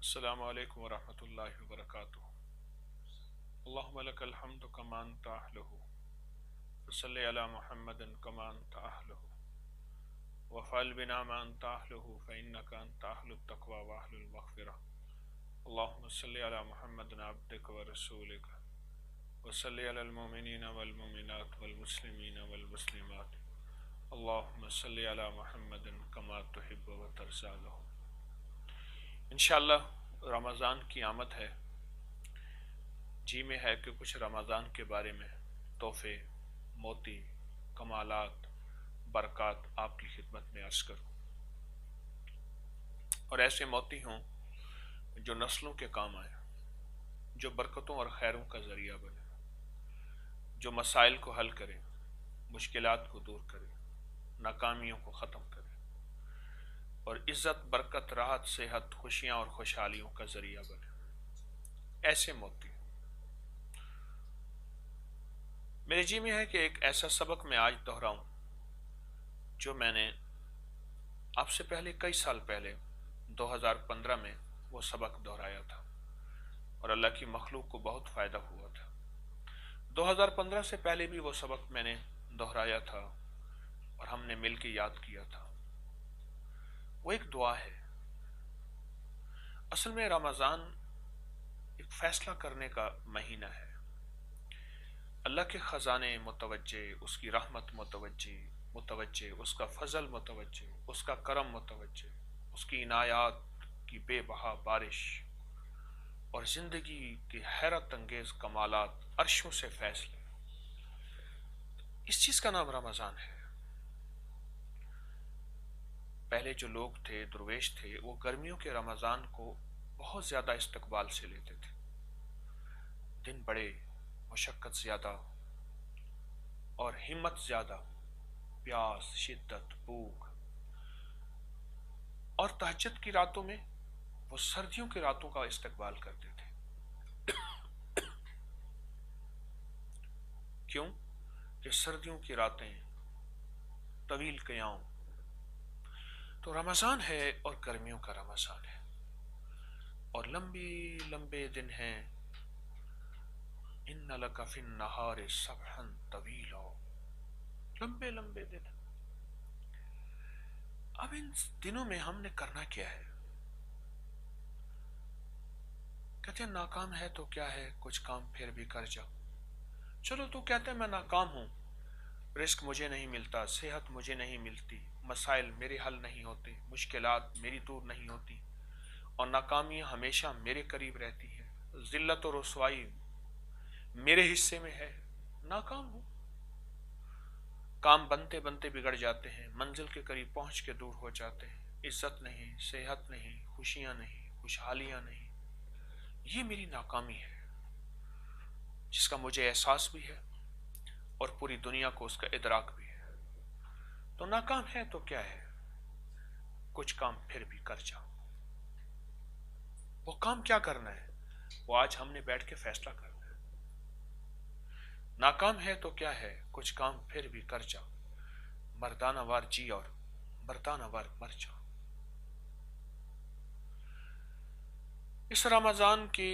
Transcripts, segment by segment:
السلام علیکم ورحمۃ اللہ وبرکاتہ۔ اللہم لک الحمد کما انت اہلہ، فصلی علی محمد کما انت اہلہ، وفعل بنا ما انت اہلہ فانک انت اہل التقوی واہل المغفرہ۔ اللہم صلی علی محمد عبدک ورسولک، وصلی علی المؤمنین والمؤمنات والمسلمین والمسلمات، اللہم صلی علی محمد کما تحب وترضی لہم۔ انشاءاللہ رمضان کی آمد ہے، جی میں ہے کہ کچھ رمضان کے بارے میں تحفے، موتی، کمالات، برکات آپ کی خدمت میں عرض کروں، اور ایسے موتی ہوں جو نسلوں کے کام آئے، جو برکتوں اور خیروں کا ذریعہ بنے، جو مسائل کو حل کرے، مشکلات کو دور کرے، ناکامیوں کو ختم کرے، اور عزت، برکت، راحت، صحت، خوشیاں اور خوشحالیوں کا ذریعہ بنے۔ ایسے موتی میرے جی میں ہے کہ ایک ایسا سبق میں آج دہراؤں جو میں نے آپ سے پہلے کئی سال پہلے 2015 میں وہ سبق دہرایا تھا، اور اللہ کی مخلوق کو بہت فائدہ ہوا تھا۔ 2015 سے پہلے بھی وہ سبق میں نے دہرایا تھا اور ہم نے مل کے یاد کیا تھا۔ وہ ایک دعا ہے۔ اصل میں رمضان ایک فیصلہ کرنے کا مہینہ ہے۔ اللہ کے خزانے متوجہ، اس کی رحمت متوجہ، اس کا فضل متوجہ، اس کا کرم متوجہ، اس کی عنایات کی بے بہا بارش اور زندگی کے حیرت انگیز کمالات، عرشوں سے فیصلے، اس چیز کا نام رمضان ہے۔ پہلے جو لوگ تھے، درویش تھے، وہ گرمیوں کے رمضان کو بہت زیادہ استقبال سے لیتے تھے۔ دن بڑے، مشقت زیادہ اور ہمت زیادہ، پیاس، شدت، بھوک، اور تہجد کی راتوں میں وہ سردیوں کی راتوں کا استقبال کرتے تھے۔ کیوں کہ سردیوں کی راتیں، طویل قیام، تو رمضان ہے اور گرمیوں کا رمضان ہے، اور لمبے دن ہیں۔ ان لک فی النہار سبحا طویلا، لمبے دن۔ اب ان دنوں میں ہم نے کرنا کیا ہے؟ کہتے ہیں ناکام ہے تو کیا ہے، کچھ کام پھر بھی کر جا۔ چلو تو کہتے ہیں میں ناکام ہوں، رزق مجھے نہیں ملتا، صحت مجھے نہیں ملتی، مسائل میرے حل نہیں ہوتے، مشکلات میری دور نہیں ہوتی، اور ناکامیاں ہمیشہ میرے قریب رہتی ہیں، ذلت اور رسوائی میرے حصے میں ہے، ناکام ہوں۔ کام بنتے بنتے بگڑ جاتے ہیں، منزل کے قریب پہنچ کے دور ہو جاتے ہیں، عزت نہیں، صحت نہیں، خوشیاں نہیں، خوشحالیاں نہیں۔ یہ میری ناکامی ہے جس کا مجھے احساس بھی ہے اور پوری دنیا کو اس کا ادراک بھی ہے۔ تو ناکام ہے تو کیا ہے، کچھ کام پھر بھی کر جاؤ۔ وہ کام کیا کرنا ہے، وہ آج ہم نے بیٹھ کے فیصلہ کرنا ہے۔ ناکام ہے تو کیا ہے، کچھ کام پھر بھی کر جاؤ، مردانہ وار جی اور مردانہ وار مر جاؤ۔ اس رمضان کی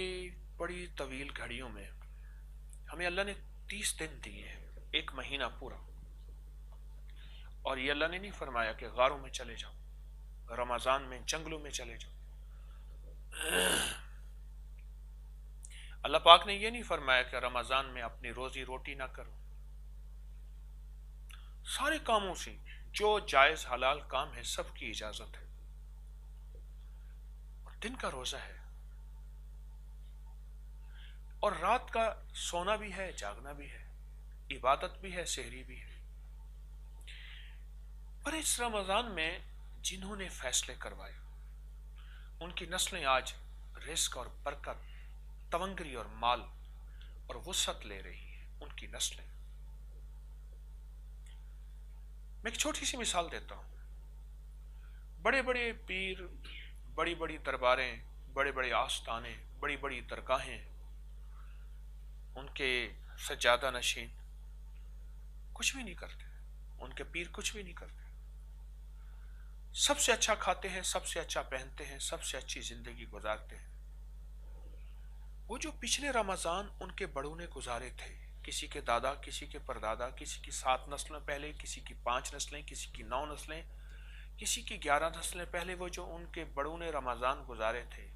بڑی طویل گھڑیوں میں ہمیں اللہ نے 30 دن دیے ہیں، ایک مہینہ پورا، اور یہ اللہ نے نہیں فرمایا کہ غاروں میں چلے جاؤ، رمضان میں جنگلوں میں چلے جاؤ۔ اللہ پاک نے یہ نہیں فرمایا کہ رمضان میں اپنی روزی روٹی نہ کرو۔ سارے کاموں سے جو جائز حلال کام ہے سب کی اجازت ہے، اور دن کا روزہ ہے، اور رات کا سونا بھی ہے، جاگنا بھی ہے، عبادت بھی ہے، سحری بھی ہے۔ پر اس رمضان میں جنہوں نے فیصلے کروائے ان کی نسلیں آج رزق اور برکت، تونگری اور مال اور وسعت لے رہی ہیں، ان کی نسلیں۔ میں ایک چھوٹی سی مثال دیتا ہوں۔ بڑے بڑے پیر، بڑی بڑی درباریں، بڑے بڑے آستانے، بڑی بڑی درگاہیں، ان کے سجادہ نشین کچھ بھی نہیں کرتے، ان کے پیر کچھ بھی نہیں کرتے۔ سب سے اچھا کھاتے ہیں، سب سے اچھا پہنتے ہیں، سب سے اچھی زندگی گزارتے ہیں۔ وہ جو پچھلے رمضان ان کے بڑوں نے گزارے تھے، کسی کے دادا، کسی کے پردادا، کسی کی 7 نسلیں پہلے، کسی کی 5 نسلیں، کسی کی 9 نسلیں، کسی کی 11 نسلیں پہلے، وہ جو ان کے بڑوں نے رمضان گزارے تھے،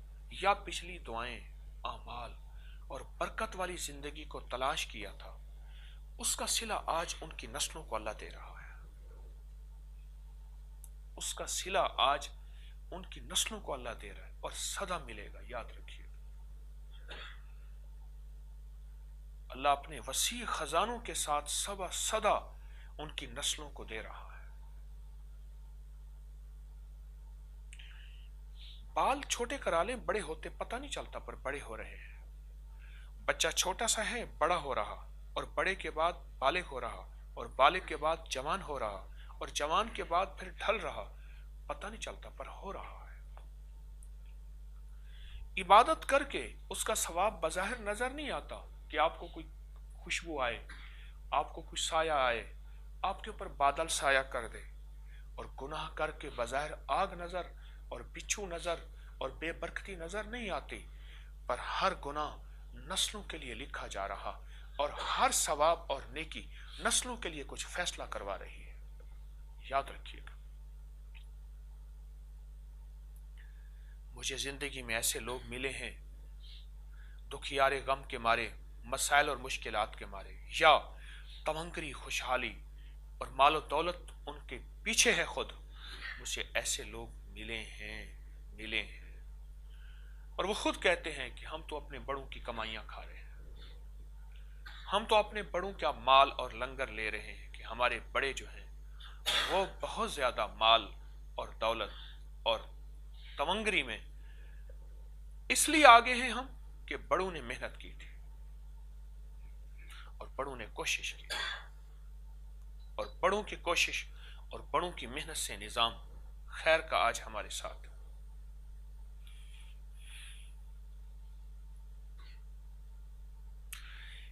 یا پچھلی دعائیں، اعمال اور برکت والی زندگی کو تلاش کیا تھا، اس کا صلہ آج ان کی نسلوں کو اللہ دے رہا ہے۔ اس کا صلہ آج ان کی نسلوں کو اللہ دے رہا ہے، اور سدا ملے گا، یاد رکھیے۔ اللہ اپنے وسیع خزانوں کے ساتھ سدا ان کی نسلوں کو دے رہا ہے۔ بال چھوٹے کرا لیں، بڑے ہوتے پتہ نہیں چلتا، پر بڑے ہو رہے ہیں۔ بچہ چھوٹا سا ہے، بڑا ہو رہا، اور بڑے کے بعد بالغ ہو رہا، اور بالغ کے بعد جوان ہو رہا، اور جوان کے بعد پھر ڈھل رہا، پتہ نہیں چلتا، پر ہو رہا ہے۔ عبادت کر کے اس کا ثواب بظاہر نظر نہیں آتا، کہ آپ کو کوئی خوشبو آئے، آپ کو کوئی سایہ آئے، آپ کے اوپر بادل سایہ کر دے، اور گناہ کر کے بظاہر آگ نظر اور بچھو نظر اور بے برکتی نظر نہیں آتی، پر ہر گناہ نسلوں کے لیے لکھا جا رہا، اور ہر ثواب اور نیکی نسلوں کے لیے کچھ فیصلہ کروا رہی ہے، یاد رکھیے گا۔ مجھے زندگی میں ایسے لوگ ملے ہیں، دکھیارے غم کے مارے، مسائل اور مشکلات کے مارے، یا تمنگری خوشحالی اور مال و دولت ان کے پیچھے ہے خود، مجھے ایسے لوگ ملے ہیں، اور وہ خود کہتے ہیں کہ ہم تو اپنے بڑوں کی کمائیاں کھا رہے ہیں، ہم تو اپنے بڑوں کا مال اور لنگر لے رہے ہیں، کہ ہمارے بڑے جو ہیں وہ بہت زیادہ مال اور دولت اور تمنگری میں اس لیے آگے ہیں ہم، کہ بڑوں نے محنت کی تھی، اور بڑوں نے کوشش کی، اور بڑوں کی کوشش اور بڑوں کی محنت سے نظام خیر کا آج ہمارے ساتھ۔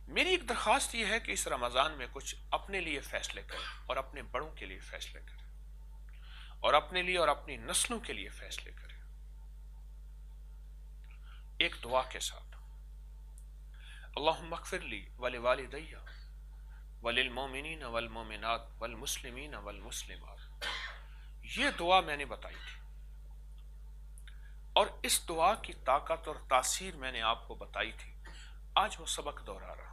میری ایک درخواست یہ ہے کہ اس رمضان میں کچھ اپنے لیے فیصلے کریں، اور اپنے بڑوں کے لیے فیصلے کریں، اور اپنے لیے اور اپنی نسلوں کے لیے فیصلے کریں، ایک دعا کے ساتھ۔ اللہم اغفر لی ولوالدی وللمؤمنین والمؤمنات والمسلمین والمسلمات۔ یہ دعا میں نے بتائی تھی، اور اس دعا کی طاقت اور تاثیر میں نے آپ کو بتائی تھی، آج وہ سبق دہرا رہا ہوں۔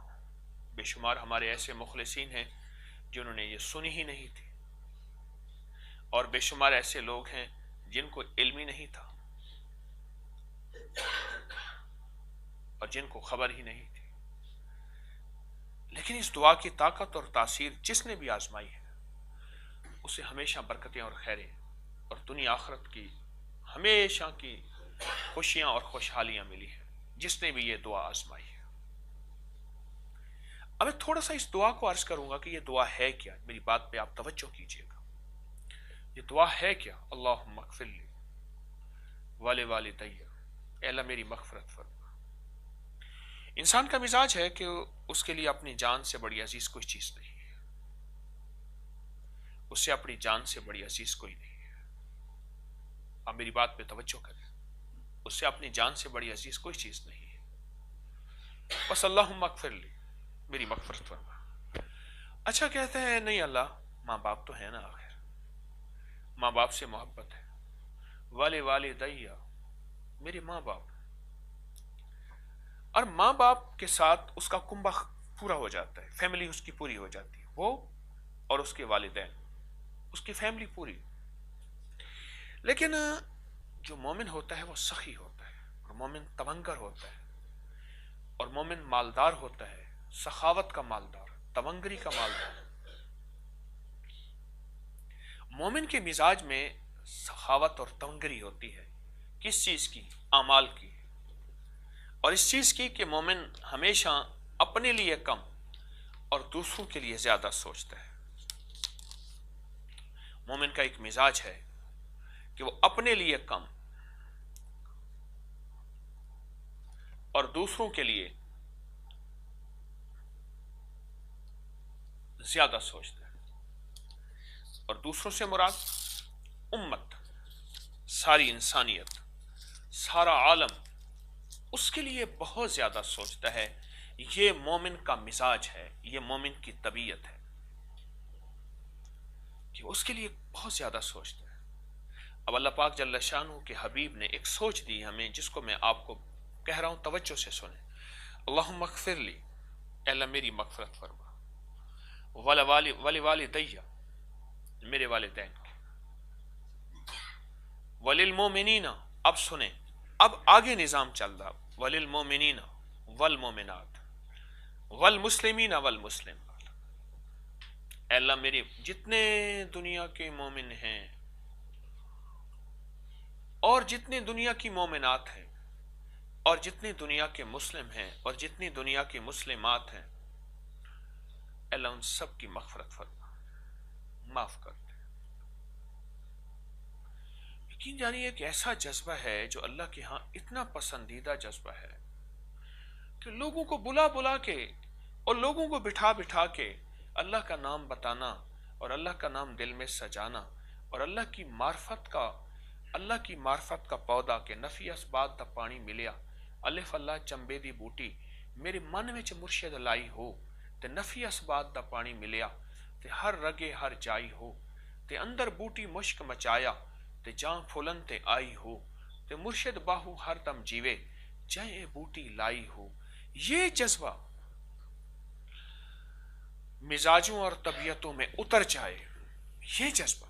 بے شمار ہمارے ایسے مخلصین ہیں جنہوں نے یہ سنی ہی نہیں تھی، اور بے شمار ایسے لوگ ہیں جن کو علم ہی نہیں تھا، اور جن کو خبر ہی نہیں تھی، لیکن اس دعا کی طاقت اور تاثیر جس نے بھی آزمائی ہے، اسے ہمیشہ برکتیں اور خیریں اور دنیا آخرت کی ہمیشہ کی خوشیاں اور خوشحالیاں ملی ہیں، جس نے بھی یہ دعا آزمائی ہے۔ اب میں تھوڑا سا اس دعا کو عرض کروں گا کہ یہ دعا ہے کیا، میری بات پہ آپ توجہ کیجئے گا۔ یہ دعا ہے کیا؟ اللہم اغفر لی ولوالدی، اے اللہ میری مغفرت فرما۔ انسان کا مزاج ہے کہ اس کے لیے اپنی جان سے بڑی عزیز کوئی چیز نہیں ہے، اس سے اپنی جان سے بڑی عزیز کوئی نہیں ہے۔ آپ میری بات پہ توجہ کریں، اس سے اپنی جان سے بڑی عزیز کوئی چیز نہیں ہے۔ بس اللہم اغفر لی، میری مغفرت فرما۔ اچھا کہتے ہیں نہیں اللہ، ماں باپ تو ہے نا، آخر ماں باپ سے محبت ہے، والدی، میرے ماں باپ، اور ماں باپ کے ساتھ اس کا کنبہ پورا ہو جاتا ہے، فیملی اس کی پوری ہو جاتی ہے، وہ اور اس کے والدین، اس کی فیملی پوری۔ لیکن جو مومن ہوتا ہے وہ سخی ہوتا ہے، اور مومن تمنگر ہوتا ہے، اور مومن مالدار ہوتا ہے، سخاوت کا مالدار، تمنگری کا مالدار۔ مومن کے مزاج میں سخاوت اور تمنگری ہوتی ہے، کس چیز کی؟ اعمال کی، اور اس چیز کی کہ مومن ہمیشہ اپنے لیے کم اور دوسروں کے لیے زیادہ سوچتا ہے۔ مومن کا ایک مزاج ہے کہ وہ اپنے لیے کم اور دوسروں کے لیے زیادہ سوچتا ہے، اور دوسروں سے مراد امت، ساری انسانیت، سارا عالم اس کے لیے بہت زیادہ سوچتا ہے. یہ مومن کا مزاج ہے، یہ مومن کی طبیعت ہے کہ اس کے لیے بہت زیادہ سوچتا ہے. اب اللہ پاک جل شانہ کے حبیب نے ایک سوچ دی ہمیں، جس کو میں آپ کو کہہ رہا ہوں، توجہ سے سنیں. اللہم اغفر لی، اے اللہ میری مغفرت فرما، ولی والدی، میرے والدین کی، وللمومنین. اب سنیں، اب آگے نظام چل رہا، وللمومنین والمومنات والمسلمین والمسلمات. اے اللہ میری جتنے دنیا کے مومن ہیں اور جتنے دنیا کی مومنات ہیں اور جتنی دنیا کے مسلم ہیں اور جتنی دنیا کی مسلمات ہیں، اللہ ان سب کی مغفرت فرما، معاف کر دے. یقین جانیے ایک ایسا جذبہ ہے جو اللہ کے ہاں اتنا پسندیدہ جذبہ ہے کہ لوگوں کو بلا بلا کے اور لوگوں کو بٹھا بٹھا کے اللہ کا نام بتانا اور اللہ کا نام دل میں سجانا اور اللہ کی معرفت کا پودا کہ نفی اسباد دا پانی ملیا، الف اللہ چمبے دی بوٹی میرے من وچ مرشد لائی ہو تے نفی اسباد دا پانی ملیا تے ہر رگے ہر جائی ہو تے اندر بوٹی مشک مچایا تے جان پھولن تے آئی ہو تے مرشد باہو ہر دم جیوے جائے بوٹی لائی ہو. یہ جذبہ مزاجوں اور طبیعتوں میں اتر جائے، یہ جذبہ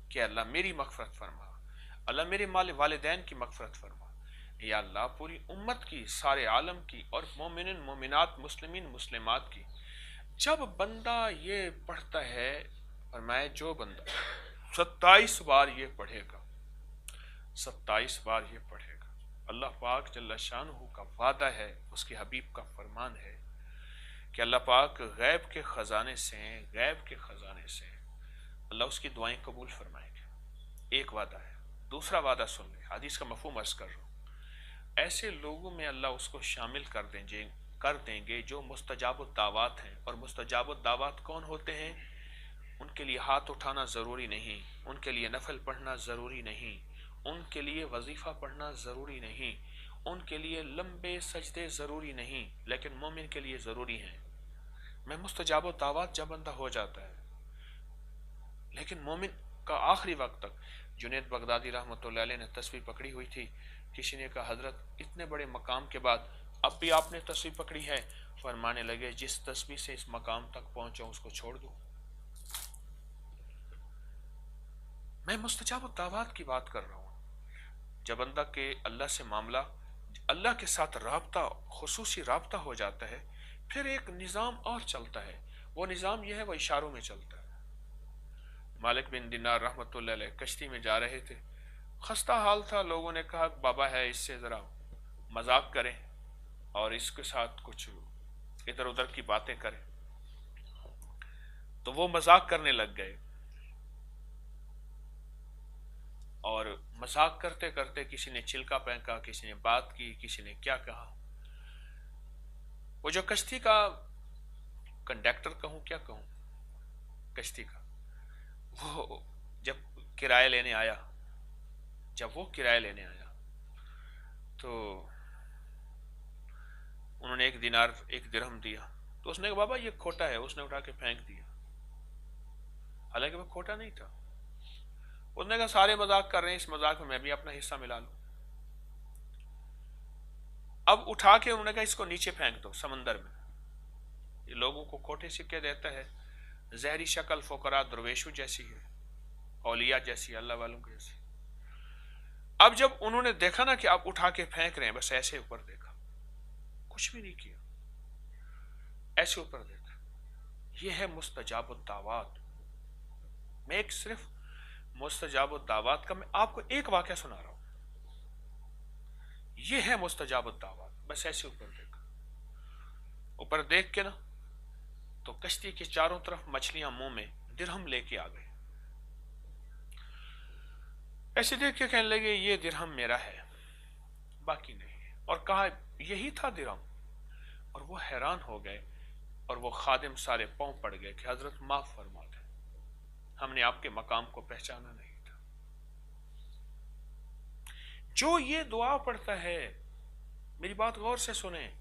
کہ اللہ میری مغفرت فرما، اللہ میرے والدین کی مغفرت فرما، یا اللہ پوری امت کی، سارے عالم کی اور مومنین مومنات مسلمین مسلمات کی. جب بندہ یہ پڑھتا ہے، فرمائے جو بندہ 27 بار یہ پڑھے گا، 27 بار یہ پڑھے گا، اللہ پاک جل شانہ کا وعدہ ہے، اس کے حبیب کا فرمان ہے کہ اللہ پاک غیب کے خزانے سے اللہ اس کی دعائیں قبول فرمائیں گے. ایک وعدہ ہے. دوسرا وعدہ سن لیں، حدیث کا مفہوم عرض کر رہا ہوں. ایسے لوگوں میں اللہ اس کو شامل کر دیں گے جو مستجاب الدعوات ہیں. اور مستجاب الدعوات کون ہوتے ہیں؟ ان کے لیے ہاتھ اٹھانا ضروری نہیں، ان کے لیے نفل پڑھنا ضروری نہیں، ان کے لیے وظیفہ پڑھنا ضروری نہیں، ان کے لیے لمبے سجدے ضروری نہیں، لیکن مومن کے لیے ضروری ہیں. میں مستجاب الدعوات جب بندہ ہو جاتا ہے، لیکن مومن کا آخری وقت تک. جنید بغدادی رحمۃ اللہ علیہ نے تصویر پکڑی ہوئی تھی. کسی نے کہا حضرت اتنے بڑے مقام کے بعد اب بھی آپ نے تصویر پکڑی ہے؟ فرمانے لگے جس تصویر سے اس مقام تک پہنچا اس کو چھوڑ دو. میں مستجاب الدعوات کی بات کر رہا ہوں. جب بندہ کے اللہ سے معاملہ، اللہ کے ساتھ رابطہ، خصوصی رابطہ ہو جاتا ہے، پھر ایک نظام اور چلتا ہے. وہ نظام یہ ہے، وہ اشاروں میں چلتا ہے. مالک بن دینار رحمۃ اللہ علیہ کشتی میں جا رہے تھے، خستہ حال تھا. لوگوں نے کہا بابا ہے، اس سے ذرا مذاق کریں اور اس کے ساتھ کچھ ادھر ادھر کی باتیں کریں. تو وہ مذاق کرنے لگ گئے اور مذاق کرتے کرتے کسی نے چلکا پھینکا، کسی نے بات کی، کسی نے کیا کہا. وہ جو کشتی کا کنڈکٹر کہوں کیا کہوں، کشتی کا، وہ جب کرایہ لینے آیا تو انہوں نے ایک درہم دیا. تو اس نے کہا بابا یہ کھوٹا ہے. اس نے اٹھا کے پھینک دیا، حالانکہ وہ کھوٹا نہیں تھا. اس نے کہا سارے مذاق کر رہے ہیں، اس مذاق میں بھی اپنا حصہ ملا لوں. اب اٹھا کے انہوں نے کہا اس کو نیچے پھینک دو سمندر میں. یہ لوگوں کو کھوٹے سکے دیتا ہے. زہری شکل فقراء درویشوں جیسی ہے، اولیاء جیسی، اللہ والوں کی جیسی. اب جب انہوں نے دیکھا نا کہ آپ اٹھا کے پھینک رہے ہیں، بس ایسے اوپر دیکھا، کچھ بھی نہیں کیا، ایسے اوپر دیکھا. یہ ہے مستجاب الدعوات. میں ایک صرف مستجاب الدعوات کا میں آپ کو ایک واقعہ سنا رہا ہوں. یہ ہے مستجاب الدعوات. بس ایسے اوپر دیکھا، اوپر دیکھ کے نا تو کشتی کے چاروں طرف مچھلیاں منہ میں درہم لے کے آ گئے. ایسے دیکھ کے کہنے لگے یہ درہم میرا ہے، باقی نہیں. اور کہا یہی تھا درہم. اور وہ حیران ہو گئے اور وہ خادم سارے پاؤں پڑ گئے کہ حضرت معاف فرما دیں، ہم نے آپ کے مقام کو پہچانا نہیں تھا. جو یہ دعا پڑھتا ہے، میری بات غور سے سنیں،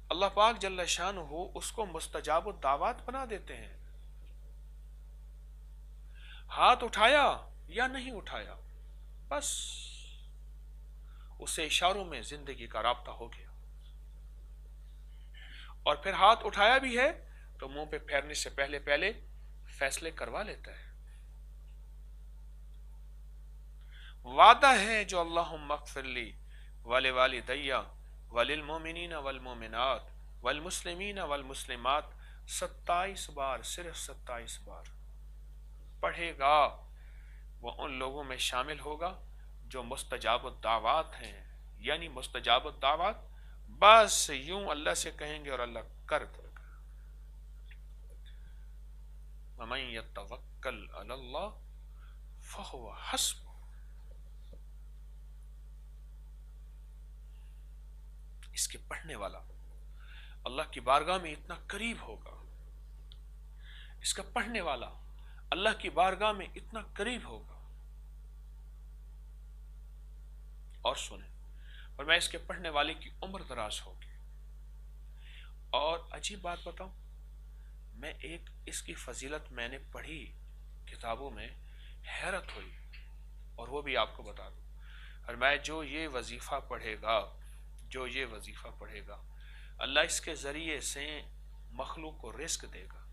اللہ پاک جل شانہ اس کو مستجاب الدعوات بنا دیتے ہیں۔ ہاتھ اٹھایا یا نہیں اٹھایا، بس اسے اشاروں میں زندگی کا رابطہ ہو گیا۔ اور پھر ہاتھ اٹھایا بھی ہے تو منہ پہ پھیرنے سے پہلے پہلے فیصلے کروا لیتا ہے۔ وعدہ ہے جو اللہم اغفر لی ولوالدی وللمؤمنین والمؤمنات والمسلمین والمسلمات 27 بار، صرف 27 بار پڑھے گا وہ ان لوگوں میں شامل ہوگا جو مستجاب الدعوات ہیں۔ یعنی مستجاب الدعوات بس یوں اللہ سے کہیں گے اور اللہ کر دے گا۔ وَمَن يَتَوَکَّلْ عَلَى اللَّهِ فَهُوَ حَسْبُهُ۔ اس کے پڑھنے والا اللہ کی بارگاہ میں اتنا قریب ہوگا، اس کا پڑھنے والا اللہ کی بارگاہ میں اتنا قریب ہوگا۔ اور سنیں، اور میں اس کے پڑھنے والے کی عمر دراز ہوگی۔ اور عجیب بات بتاؤں، میں ایک اس کی فضیلت میں نے پڑھی کتابوں میں، حیرت ہوئی، اور وہ بھی آپ کو بتا دوں۔ اور میں جو یہ وظیفہ پڑھے گا، جو یہ وظیفہ پڑھے گا، اللہ اس کے ذریعے سے مخلوق کو رزق دے گا۔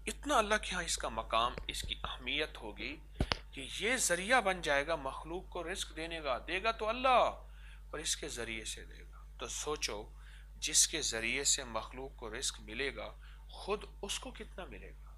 اتنا اللہ کے ہاں اس کا مقام، اس کی اہمیت ہوگی کہ یہ ذریعہ بن جائے گا مخلوق کو رزق دینے کا۔ دے گا تو اللہ، اور اس کے ذریعے سے دے گا۔ تو سوچو، جس کے ذریعے سے مخلوق کو رزق ملے گا، خود اس کو کتنا ملے گا۔